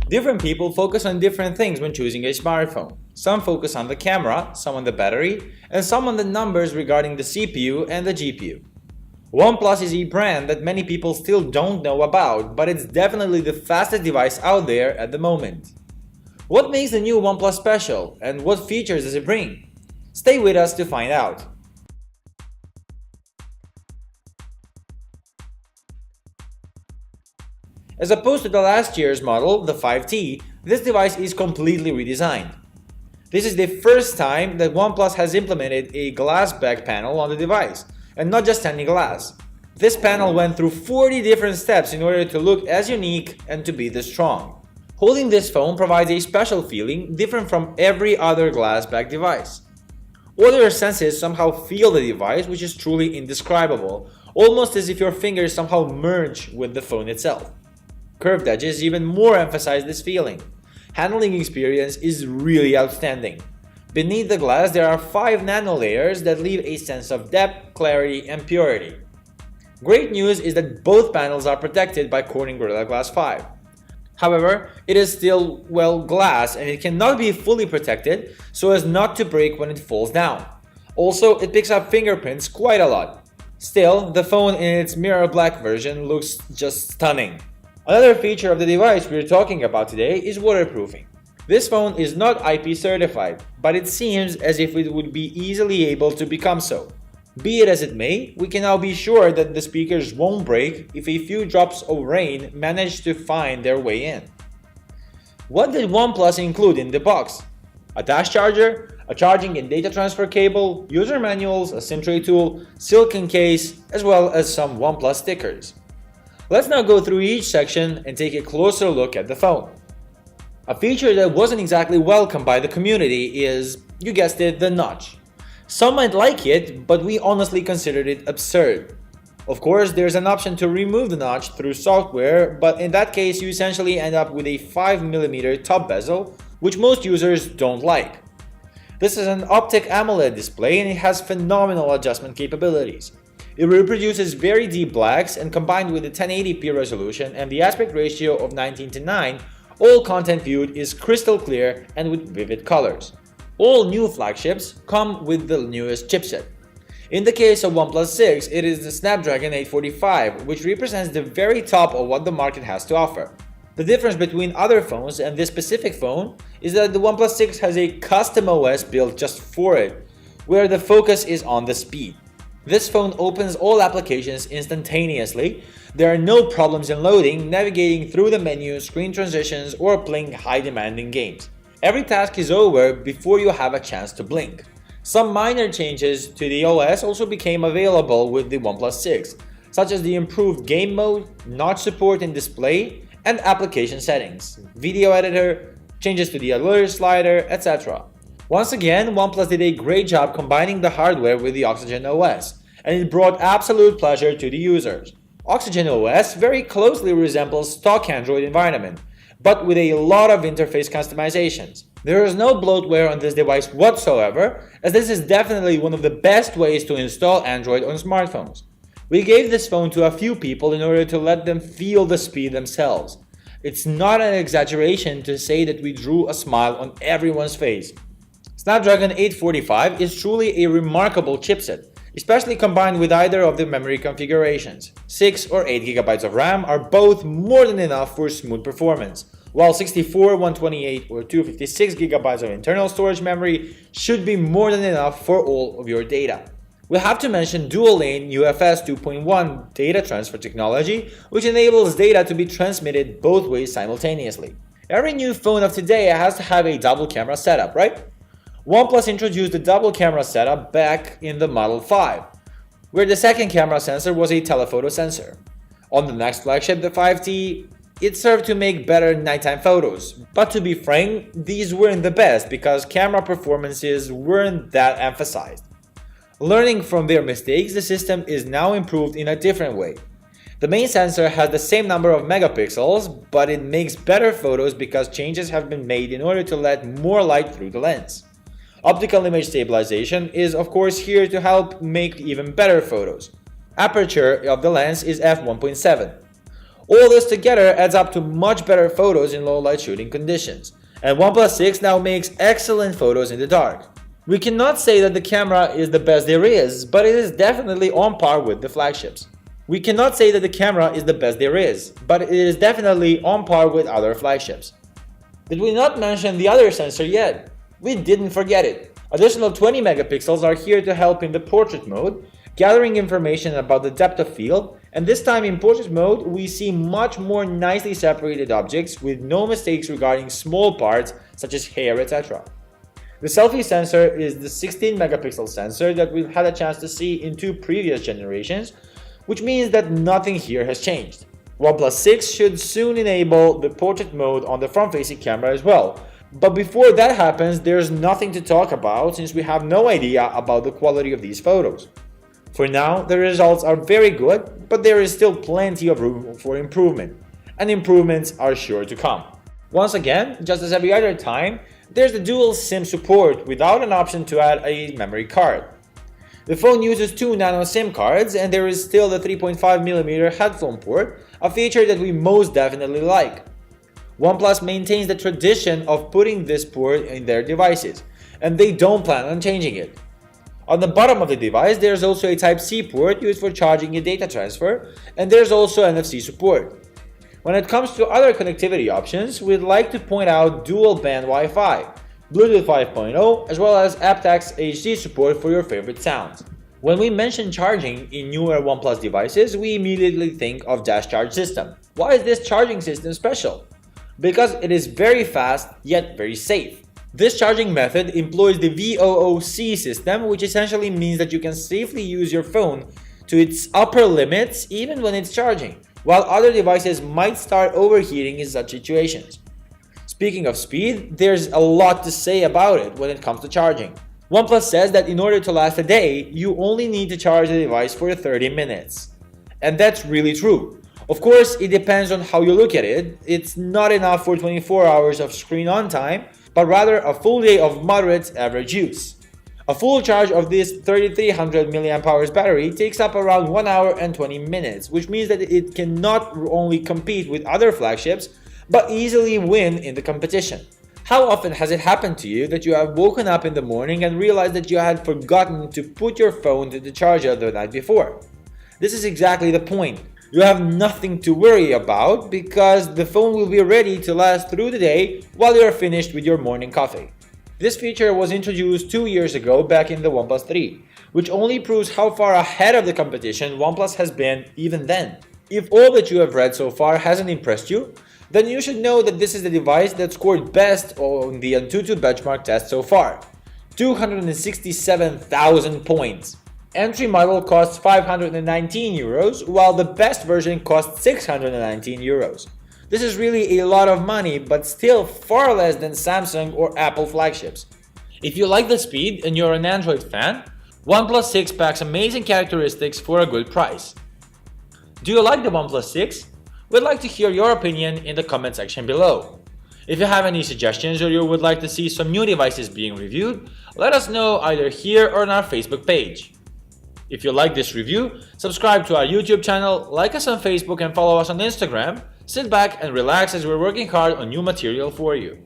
Different people focus on different things when choosing a smartphone. Some focus on the camera, some on the battery, and some on the numbers regarding the CPU and the GPU. OnePlus is a brand that many people still don't know about, but it's definitely the fastest device out there at the moment. What makes the new OnePlus special, and what features does it bring? Stay with us to find out. As opposed to the last year's model, the 5T, this device is completely redesigned. This is the first time that OnePlus has implemented a glass back panel on the device, and not just any glass. This panel went through 40 different steps in order to look as unique and to be this strong. Holding this phone provides a special feeling different from every other glass back device. All your senses somehow feel the device, which is truly indescribable, almost as if your fingers somehow merge with the phone itself. Curved edges even more emphasize this feeling. Handling experience is really outstanding. Beneath the glass there are 5 nano layers that leave a sense of depth, clarity, and purity. Great news is that both panels are protected by Corning Gorilla Glass 5. However, it is still, glass and it cannot be fully protected so as not to break when it falls down. Also, it picks up fingerprints quite a lot. Still, the phone in its mirror black version looks just stunning. Another feature of the device we're talking about today is waterproofing. This phone is not IP certified, but it seems as if it would be easily able to become so. Be it as it may, we can now be sure that the speakers won't break if a few drops of rain manage to find their way in. What did OnePlus include in the box? A dash charger, a charging and data transfer cable, user manuals, a SIM tray tool, silicone case, as well as some OnePlus stickers. Let's now go through each section and take a closer look at the phone. A feature that wasn't exactly welcomed by the community is, you guessed it, the notch. Some might like it, but we honestly considered it absurd. Of course, there's an option to remove the notch through software, but in that case you essentially end up with a 5mm top bezel, which most users don't like. This is an optic AMOLED display and it has phenomenal adjustment capabilities. It reproduces very deep blacks, and combined with the 1080p resolution and the aspect ratio of 19:9, all content viewed is crystal clear and with vivid colors. All new flagships come with the newest chipset. In the case of OnePlus 6, it is the Snapdragon 845, which represents the very top of what the market has to offer. The difference between other phones and this specific phone is that the OnePlus 6 has a custom OS built just for it, where the focus is on the speed. This phone opens all applications instantaneously. There are no problems in loading, navigating through the menu, screen transitions, or playing high-demanding games. Every task is over before you have a chance to blink. Some minor changes to the OS also became available with the OnePlus 6, such as the improved game mode, notch support in display, and application settings, video editor, changes to the alert slider, etc. Once again, OnePlus did a great job combining the hardware with the Oxygen OS, and it brought absolute pleasure to the users. Oxygen OS very closely resembles stock Android environment, but with a lot of interface customizations. There is no bloatware on this device whatsoever, as this is definitely one of the best ways to install Android on smartphones. We gave this phone to a few people in order to let them feel the speed themselves. It's not an exaggeration to say that we drew a smile on everyone's face. Snapdragon 845 is truly a remarkable chipset, especially combined with either of the memory configurations. 6 or 8GB of RAM are both more than enough for smooth performance, while 64, 128 or 256GB of internal storage memory should be more than enough for all of your data. We have to mention dual-lane UFS 2.1 data transfer technology, which enables data to be transmitted both ways simultaneously. Every new phone of today has to have a double camera setup, right? OnePlus introduced the double camera setup back in the Model 5, where the second camera sensor was a telephoto sensor. On the next flagship, the 5T, it served to make better nighttime photos, but to be frank, these weren't the best because camera performances weren't that emphasized. Learning from their mistakes, the system is now improved in a different way. The main sensor has the same number of megapixels, but it makes better photos because changes have been made in order to let more light through the lens. Optical image stabilization is of course here to help make even better photos. Aperture of the lens is f1.7. All this together adds up to much better photos in low light shooting conditions. And OnePlus 6 now makes excellent photos in the dark. We cannot say that the camera is the best there is, but it is definitely on par with the flagships. We cannot say that the camera is the best there is, but it is definitely on par with other flagships. Did we not mention the other sensor yet? We didn't forget it. Additional 20 megapixels are here to help in the portrait mode, gathering information about the depth of field, and this time in portrait mode we see much more nicely separated objects with no mistakes regarding small parts such as hair, etc. The selfie sensor is the 16 megapixel sensor that we've had a chance to see in two previous generations, which means that nothing here has changed. OnePlus 6 should soon enable the portrait mode on the front-facing camera as well. But before that happens, there's nothing to talk about since we have no idea about the quality of these photos. For now, the results are very good, but there is still plenty of room for improvement, and improvements are sure to come. Once again, just as every other time, there's the dual SIM support without an option to add a memory card. The phone uses two nano SIM cards, and there is still the 3.5mm headphone port, a feature that we most definitely like. OnePlus maintains the tradition of putting this port in their devices, and they don't plan on changing it. On the bottom of the device, there's also a Type-C port used for charging and data transfer, and there's also NFC support. When it comes to other connectivity options, we'd like to point out dual-band Wi-Fi, Bluetooth 5.0, as well as aptX HD support for your favorite sounds. When we mention charging in newer OnePlus devices, we immediately think of Dash Charge system. Why is this charging system special? Because it is very fast, yet very safe. This charging method employs the VOOC system, which essentially means that you can safely use your phone to its upper limits even when it's charging, while other devices might start overheating in such situations. Speaking of speed, there's a lot to say about it when it comes to charging. OnePlus says that in order to last a day, you only need to charge the device for 30 minutes. And that's really true. Of course, it depends on how you look at it. It's not enough for 24 hours of screen on time, but rather a full day of moderate average use. A full charge of this 3300 mAh battery takes up around 1 hour and 20 minutes, which means that it can not only compete with other flagships, but easily win in the competition. How often has it happened to you that you have woken up in the morning and realized that you had forgotten to put your phone to the charger the night before? This is exactly the point. You have nothing to worry about because the phone will be ready to last through the day while you are finished with your morning coffee. This feature was introduced 2 years ago back in the OnePlus 3, which only proves how far ahead of the competition OnePlus has been even then. If all that you have read so far hasn't impressed you, then you should know that this is the device that scored best on the Antutu benchmark test so far. 267,000 points. Entry model costs €519, while the best version costs €619. This is really a lot of money, but still far less than Samsung or Apple flagships. If you like the speed and you're an Android fan, OnePlus 6 packs amazing characteristics for a good price. Do you like the OnePlus 6? We'd like to hear your opinion in the comment section below. If you have any suggestions or you would like to see some new devices being reviewed, let us know either here or on our Facebook page. If you like this review, subscribe to our YouTube channel, like us on Facebook and follow us on Instagram. Sit back and relax as we're working hard on new material for you.